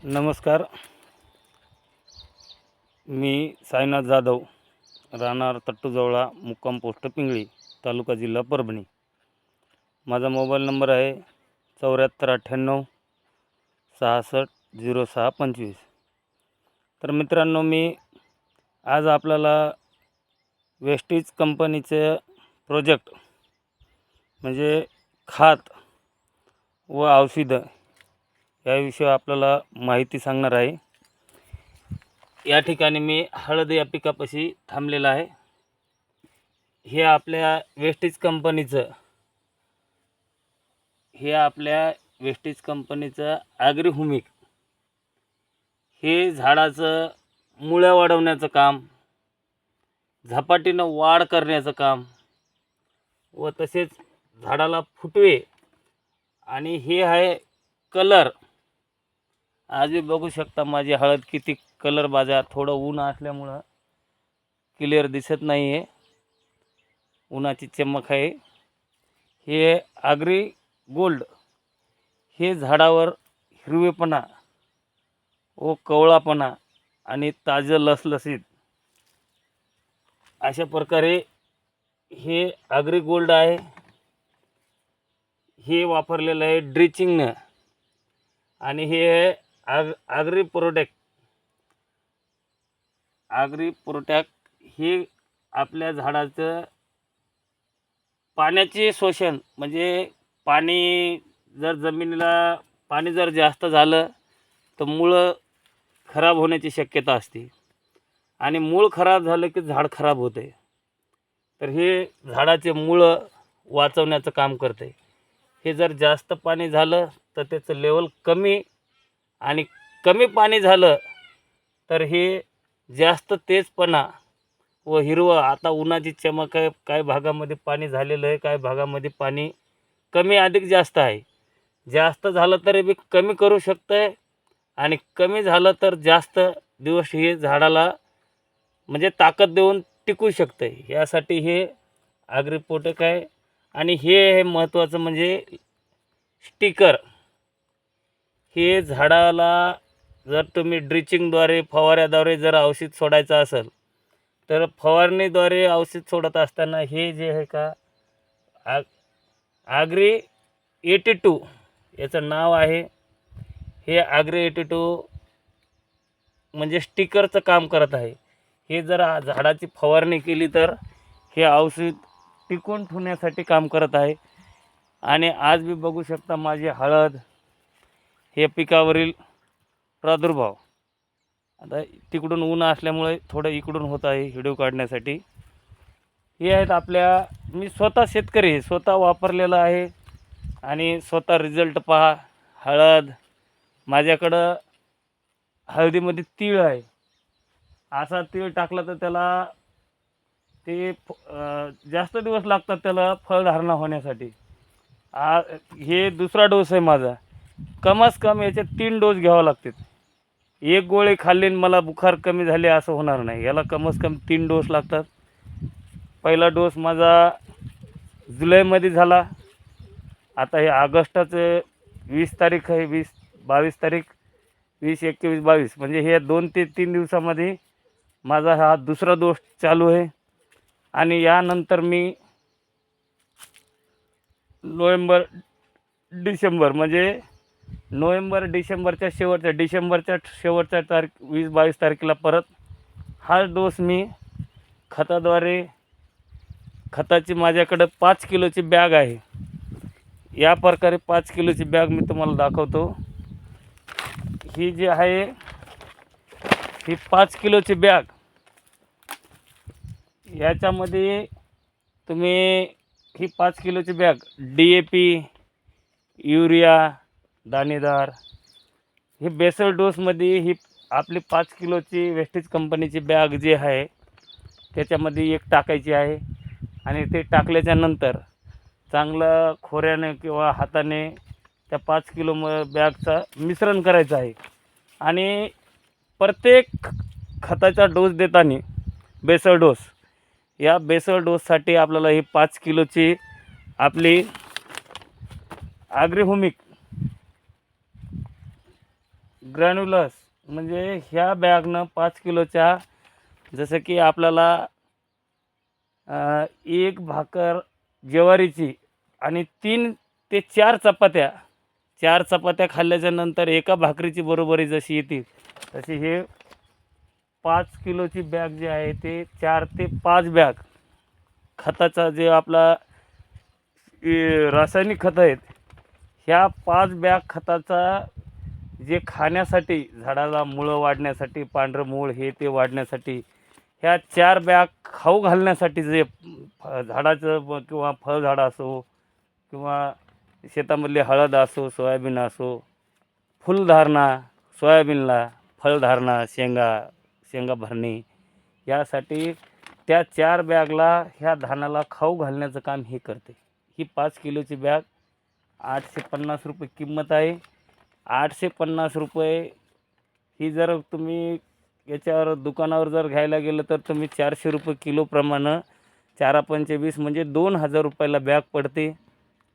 नमस्कार. मी साईनाथ जाधव, राहणार तट्टूजवळा, मुक्काम पोस्ट पिंगळी, तालुका जिल्हा परभणी. माझा मोबाईल नंबर आहे 7498 66 0625. तर मित्रांनो, मी आज आपल्याला वेस्टीज कंपनीचे प्रोजेक्ट म्हणजे खत व औषधं याविषयी आपल्याला माहिती सांगणार आहे. या ठिकाणी मी हळद या पिकापाशी थांबलेला आहे. हे आपल्या वेस्टीज कंपनीचं ॲग्रीहुमिक हे झाडाचं मुळ्या वाढवण्याचं काम, झपाटीनं वाढ करण्याचं काम व तसेच झाडाला फुटवे आणि हे आहे कलर. आज मी बघू शकता माझी हळद किती कलर बाजा. थोडं ऊन असल्यामुळं क्लिअर दिसत नाही आहे, उन्हाची चमक आहे. हे ॲग्री गोल्ड हे झाडावर हिरवेपणा व कवळापणा आणि ताजं लसलसीत अशा प्रकारे हे ॲग्री गोल्ड आहे. हे वापरलेलं आहे ड्रिचिंगनं. आणि हे ॲग्री प्रोटॅक्ट हे आपल्या झाडाचं पाण्याचे शोषण, म्हणजे पाणी जर जमिनीला पाणी जर जास्त झालं तर मूळ खराब होण्याची शक्यता असते आणि मूळ खराब झालं की झाड खराब होते. तर हे झाडाचे मूळ वाचवण्याचं काम करते. हे जर जास्त पाणी झालं तर त्याचं लेवल कमी, आणि कमी पाणी झालं तर हे जास्त तेजपणा व हिरवं. आता उन्हाची चमक आहे, काही भागामध्ये पाणी झालेलं आहे, काही भागामध्ये पाणी कमी अधिक जास्त आहे. जास्त झालं तरी बी कमी करू शकतं आहे, आणि कमी झालं तर जास्त दिवस हे झाडाला म्हणजे ताकद देऊन टिकू शकतं आहे. यासाठी हे ॲग्री प्रोटॅक्ट आहे. आणि हे महत्त्वाचं म्हणजे स्टिकर. हे झाडाला जर तुम्ही ड्रिचिंगद्वारे, फवाऱ्याद्वारे जर औषध सोडायचं असेल तर फवारणीद्वारे औषध सोडत असताना हे जे आहे का ॲग्री 82 याचं नाव आहे. हे ॲग्री 82 म्हणजे स्टिकरचं काम करत आहे. हे जर झाडाची फवारणी केली तर हे औषध टिकून ठेवण्यासाठी काम करत आहे. आणि आज मी बघू शकता माझी हळद हे पिकावरील प्रादुर्भाव. आता तिकडून ऊन असल्यामुळे थोडं इकडून होत आहे व्हिडिओ काढण्यासाठी. हे आहेत मी स्वतः शेतकरी आहे, स्वतः वापरलेलं आहे आणि स्वतः रिझल्ट पहा. हळद माझ्याकडं हळदीमध्ये तीळ आहे. असा तीळ टाकला तर त्याला ते जास्त दिवस लागतात त्याला फळधारणा होण्यासाठी. हे दुसरा डोस आहे माझा. कमीत कमी याचे 3 डोस घ्यावे लागतात. एक गोळी खाल्ली मला बुखार कमी झाले असं होणार नाही. याला कमीत कमी 3 डोस लागतात. पहिला डोस माझा जुलैमध्ये झाला. आता हे ऑगस्टाचं 20 तारीख आहे, 22 तारीख, 20, 21, 22 म्हणजे हे 2 ते 3 दिवसामध्ये माझा हा दुसरा डोस चालू आहे. आणि यानंतर मी नोव्हेंबर डिसेंबरच्या शेवटच्या तारीख 20-22 तारखेला परत हा डोस मी खताची माझ्याकडं 5 किलोची बॅग आहे. या प्रकारे 5 किलोची बॅग मी तुम्हाला दाखवतो. ही जी आहे ही 5 किलोची बॅग. याच्यामध्ये तुम्ही ही 5 किलोची बॅग DAP, युरिया, दाणेदार हे बेसल डोसमध्ये ही आपली 5 किलोची वेस्टीज कंपनीची बॅग जी आहे त्याच्यामध्ये एक टाकायची आहे. आणि ते टाकल्याच्या नंतर चांगलं खोऱ्याने किंवा हाताने त्या 5 किलो बॅगचं मिश्रण करायचं आहे. आणि प्रत्येक खताचा डोस देताना बेसल डोससाठी आपल्याला ही 5 किलोची आपली ॲग्रीहुमिक ग्रॅन्युलस म्हणजे ह्या बॅगनं 5 किलोच्या, जसं की आपल्याला एक भाकर ज्वारीची आणि 3 ते 4 चपात्या, 4 चपात्या खाल्ल्याच्या नंतर एका भाकरीची बरोबरी जशी येते, तशी हे 5 किलोची बॅग जी आहे ते 4 ते 5 बॅग खताचा, जे आपला रासायनिक खतं आहेत, ह्या 5 बॅग खताचा जे खाण्यासाठी, झाडाला मुळं वाढण्यासाठी, पांढरं मूळ हे ते वाढण्यासाठी, ह्या 4 बॅग खाऊ घालण्यासाठी, जे झाडाचं किंवा फळझाडं असो किंवा शेतामधली हळद असो, सोयाबीन असो, फुलधारणा सोयाबीनला, फळधारणा शेंगा भरणी, यासाठी त्या 4 बॅगला ह्या धानाला खाऊ घालण्याचं काम हे करते. ही 5 किलोची बॅग 850 रुपये किंमत आहे. 850 रुपये ही जर तुम्ही याच्यावर दुकानावर जर घ्यायला गेलं तर तुम्ही 400 रुपये किलोप्रमाणे, 4×5 म्हणजे 2000 रुपयाला बॅग पडते.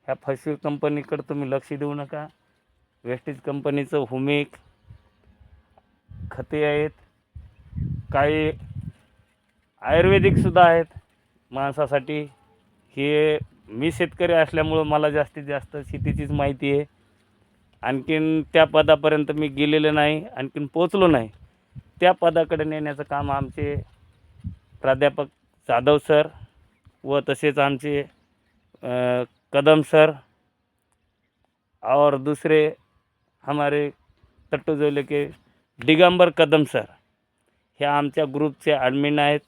ह्या फसवी कंपनीकडे तुम्ही लक्ष देऊ नका. वेस्टेज कंपनीचं हुमिक खते आहेत, काही आयुर्वेदिकसुद्धा आहेत माणसासाठी. हे मी शेतकरी असल्यामुळं मला जास्तीत जास्त शेतीचीच माहिती आहे. आणखीन त्या पदापर्यंत मी गेलेलो नाही, आणखीन पोचलो नाही. त्या पदाकडे नेण्याचं काम आमचे प्राध्यापक जाधव सर व तसेच आमचे कदम सर और दूसरे हमारे तट्टू जिले के दिगंबर कदम सर, हे आमच्या ग्रुपचे ॲडमिन आहेत.